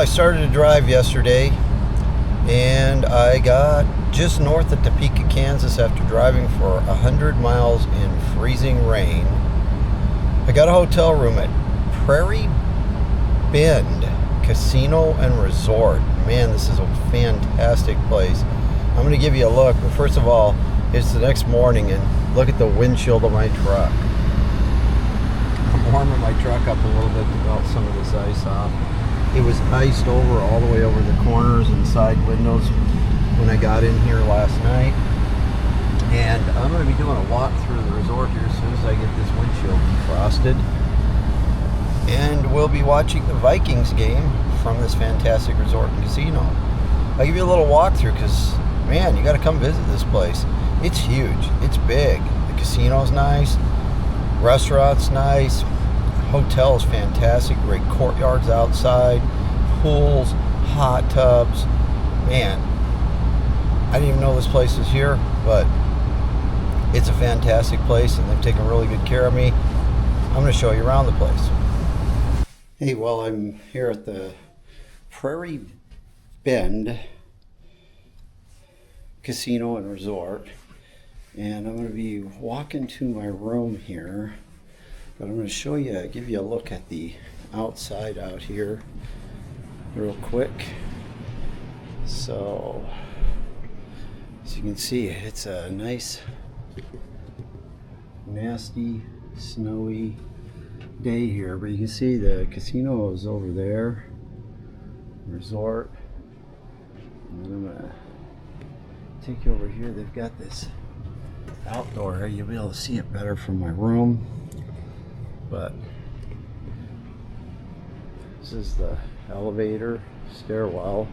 I started to drive yesterday and I got just north of Topeka, Kansas after driving for 100 miles in freezing rain. I got a hotel room at Prairie Bend Casino and Resort. Man, this is a fantastic place. I'm going to give you a look, but first of all, it's the next morning and look at the windshield of my truck. I'm warming my truck up a little bit to melt some of this ice off. It was iced over all the way over the corners and side windows when I got in here last night. And I'm going to be doing a walk through the resort here as soon as I get this windshield defrosted. And we'll be watching the Vikings game from this fantastic resort and casino. I'll give you a little walkthrough because, man, you got to come visit this place. It's huge. It's big. The casino's nice. Restaurant's nice. Hotel is fantastic. Great courtyards outside. Pools. Hot tubs. Man, I didn't even know this place was here, but it's a fantastic place and they've taken really good care of me. I'm going to show you around the place. Hey, well, I'm here at the Prairie Bend Casino and Resort, and I'm going to be walking to my room here, but I'm going to show you, give you a look at the outside out here real quick. So, as you can see, it's a nice, nasty, snowy day here, but you can see the casino is over there, resort, and I'm gonna take you over here. They've got this outdoor area. You'll be able to see it better from my room, but this is the elevator stairwell,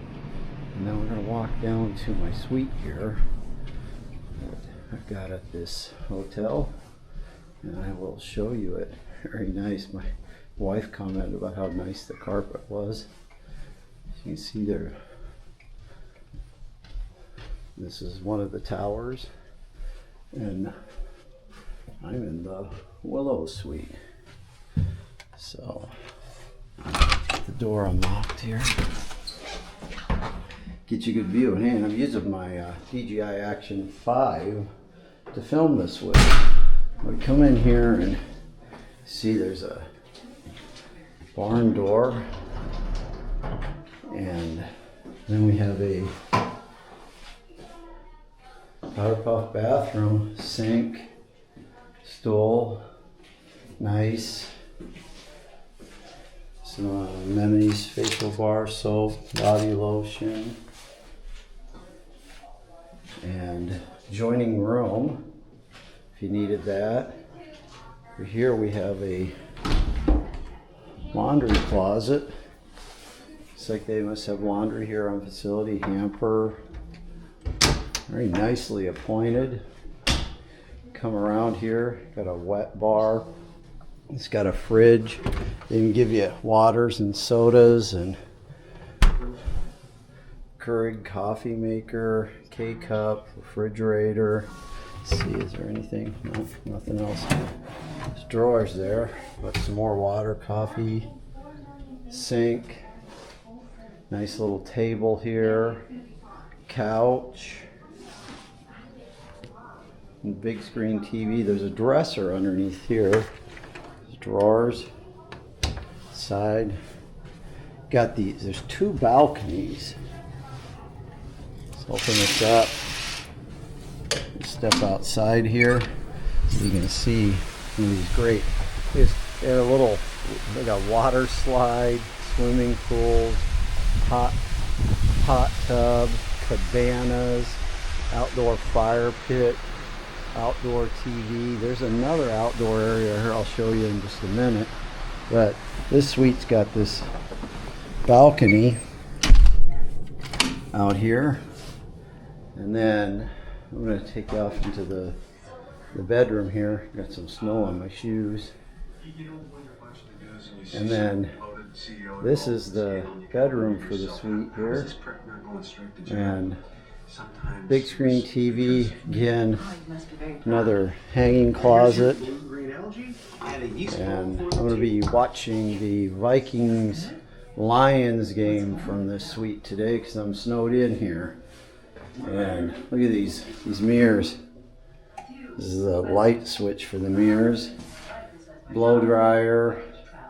and then we're going to walk down to my suite here that I've got at this hotel, and I will show you it. Very nice. My wife commented about how nice the carpet was. As you can see there, this is one of the towers, and I'm in the Willow suite. So, get the door unlocked here. Get you a good view. And I'm using my DJI Action 5 to film this with. We come in here and see there's a barn door, and then we have a powder puff bathroom, sink, stool, nice. Some amenities, facial bar, soap, body lotion, and adjoining room if you needed that. Over here we have a laundry closet. Looks like they must have laundry here on facility. Hamper, very nicely appointed. Come around here, got a wet bar. It's got a fridge. They even give you waters and sodas and Keurig coffee maker, K-cup, refrigerator. Let's see, is there anything? No, nothing else. There's drawers there, but some more water, coffee, sink, nice little table here, couch, and big screen TV. There's a dresser underneath here. There's drawers, side. Got these, there's two balconies. Let's open this up. Step outside here so you can see some of these great. They're a little, they got water slide, swimming pools, hot tub, cabanas, outdoor fire pit, outdoor TV. There's another outdoor area here I'll show you in just a minute, but this suite's got this balcony out here, and then I'm going to take you off into the bedroom here. Got some snow on my shoes. And then this is the bedroom for the suite here. And big screen TV, again, another hanging closet. And I'm going to be watching the Vikings Lions game from this suite today because I'm snowed in here. And look at these mirrors. This is a light switch for the mirrors. Blow dryer,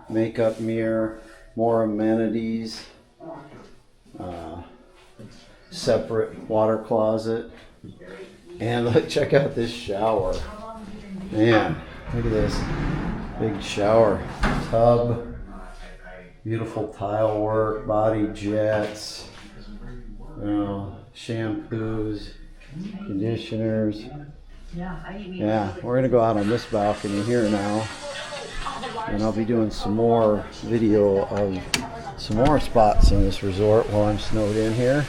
makeup mirror, more amenities, separate water closet. And look, check out this shower. Man, look at this big shower tub. Beautiful tile work, body jets, shampoos, conditioners. Yeah, we're gonna go out on this balcony here now, and I'll be doing some more video of some more spots in this resort while I'm snowed in here.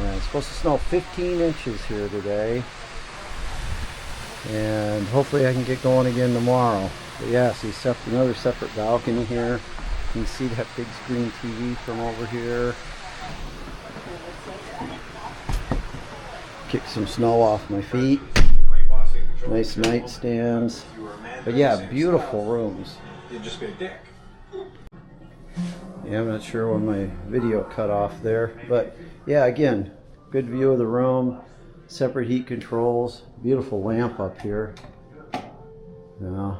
It's supposed to snow 15 inches here today, and hopefully I can get going again tomorrow. But yeah, see, another separate balcony here. You can see that big screen TV from over here. Kick some snow off my feet. Nice nightstands. But yeah, beautiful rooms. You'd just be a dick. Yeah, I'm not sure when my video cut off there. But yeah, again, good view of the room. Separate heat controls. Beautiful lamp up here. Yeah.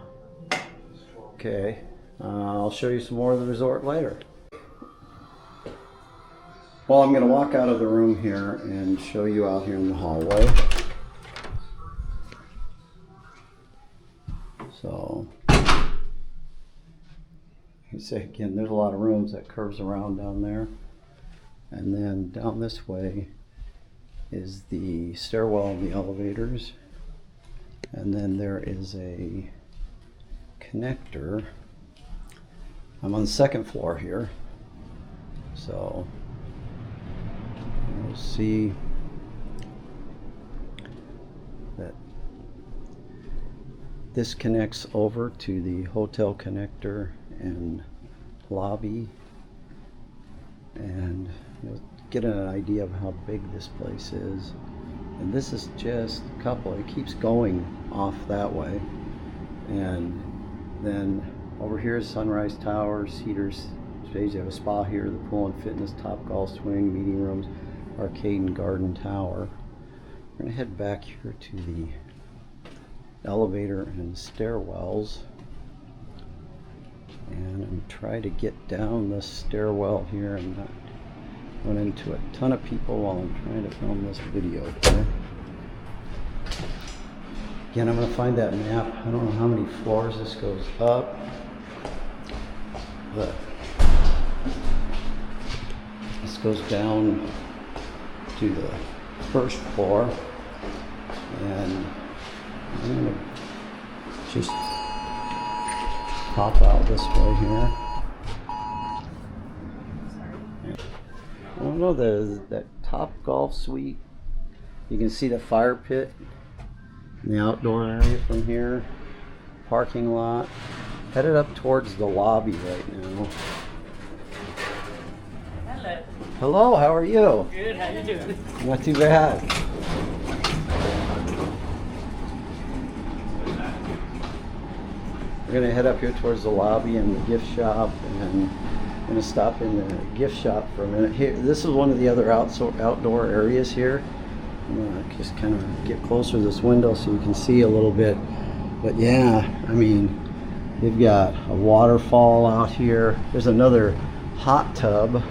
Okay, I'll show you some more of the resort later. Well, I'm going to walk out of the room here and show you out here in the hallway. So, you see again, there's a lot of rooms that curves around down there. And then down this way is the stairwell and the elevators. And then there is a connector. I'm on the second floor here, so you'll see that this connects over to the hotel connector and lobby, and you'll get an idea of how big this place is. And this is just a couple, it keeps going off that way. And then over here is Sunrise Towers, Cedars Stage. You have a spa here, the pool and fitness, top golf swing, meeting rooms, arcade and garden tower. We're going to head back here to the elevator and stairwells. And I'm trying to get down the stairwell here and not run into a ton of people while I'm trying to film this video here. Again, I'm going to find that map. I don't know how many floors this goes up, but this goes down to the first floor, and I'm going to just pop out this way here. I don't know, that top golf suite, you can see the fire pit in the outdoor area from here. Parking lot. Headed up towards the lobby right now. Hello. Hello, how are you? Good, how you doing? Not too bad. We're gonna head up here towards the lobby and the gift shop, and I'm gonna stop in the gift shop for a minute. Here, this is one of the other outdoor areas here. I'm gonna just kind of get closer to this window so you can see a little bit. But yeah, I mean, they've got a waterfall out here. There's another hot tub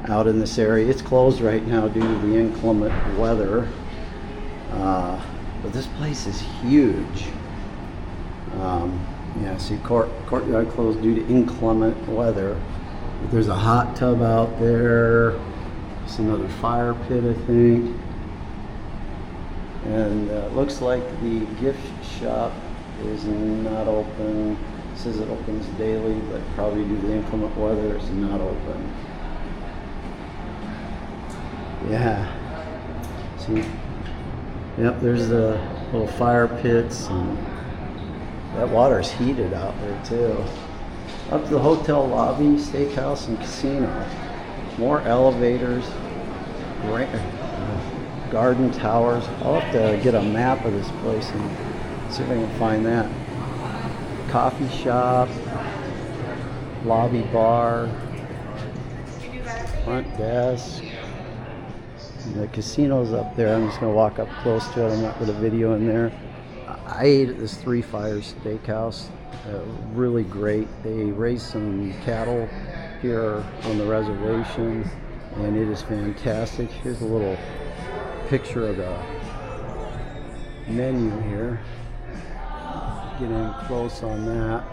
out in this area. It's closed right now due to the inclement weather. But this place is huge. Yeah, see, courtyard closed due to inclement weather. But there's a hot tub out there. There's another fire pit, I think. And it looks like the gift shop is not open. It says it opens daily, but probably due to the inclement weather, it's not open. Yeah. See? Yep, there's the little fire pits, and that water's heated out there too. Up to the hotel lobby, steakhouse, and casino. More elevators, garden towers. I'll have to get a map of this place and see if I can find that. Coffee shop. lobby bar, front desk. The casino's up there. I'm just going to walk up close to it. I'm not going to video in there. I ate at this Three Fires Steakhouse. Really great. They raised some cattle here on the reservation, and it is fantastic. Here's a little picture of the menu here. Get in close on that.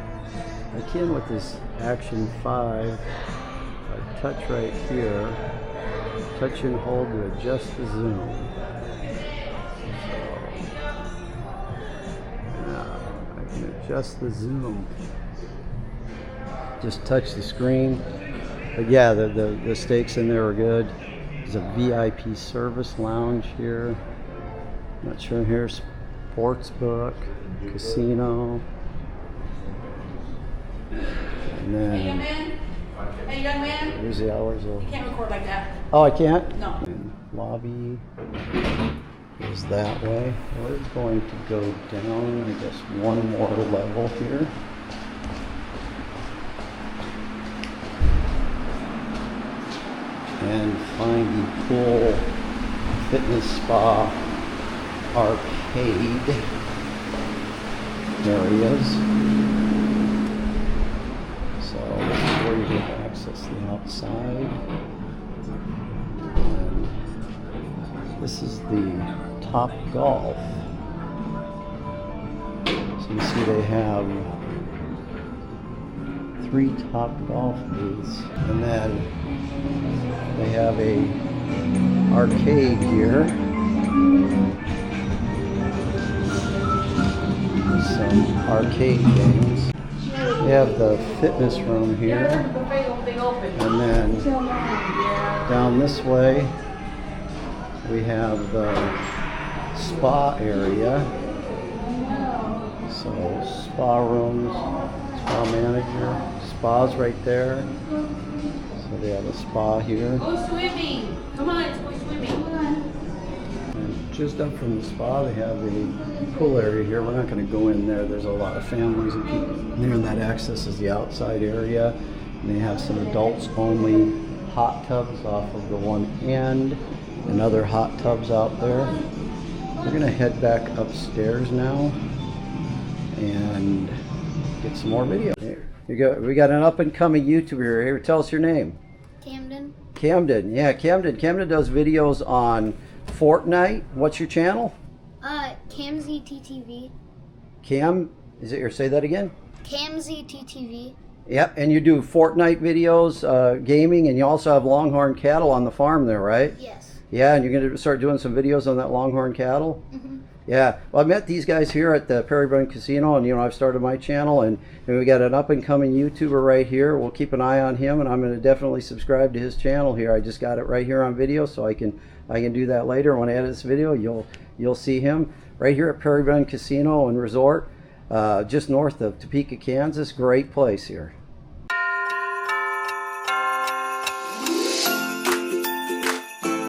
Akin with this Action 5, I touch right here. Touch and hold to adjust the zoom. I can adjust the zoom. Just touch the screen. But yeah, the steaks in there are good. There's a VIP service lounge here. Not sure here. Sports book, casino. And then Hey, young man. Here's the hours. You can't record like that. Oh, I can't? No. And lobby is that way. We're going to go down, I guess, one more level here. And find the pool, fitness spa, arcade areas. So this is where you get access to the outside. And this is the Top Golf. So you see they have 3 Top Golf booths, and then they have a arcade here. Some arcade games. We have the fitness room here, and then down this way we have the spa area. So spa rooms, spa manager, spa's right there. So they have a spa here. Go swimming. Come on, let's go swimming. And just up from the spa, they have a pool area here. We're not going to go in there. There's a lot of families and people there, and that access is the outside area. And they have some adults only hot tubs off of the one end, and other hot tubs out there. We're going to head back upstairs now and get some more video. Here you go. We got an up and coming YouTuber here. Tell us your name. Camden. Camden. Yeah, Camden. Camden does videos on Fortnite. What's your channel? CamZTTV. Cam, is it? Or say that again? CamZTTV. Yep, and you do Fortnite videos, gaming, and you also have Longhorn cattle on the farm there, right? Yes. Yeah, and you're going to start doing some videos on that Longhorn cattle? Mm-hmm. Yeah, well, I met these guys here at the Prairie Casino, and I've started my channel, and we got an up-and-coming YouTuber right here. We'll keep an eye on him, and I'm going to definitely subscribe to his channel here. I just got it right here on video, so I can do that later. When I edit this video, you'll see him right here at Prairie Casino and Resort, just north of Topeka, Kansas. Great place here.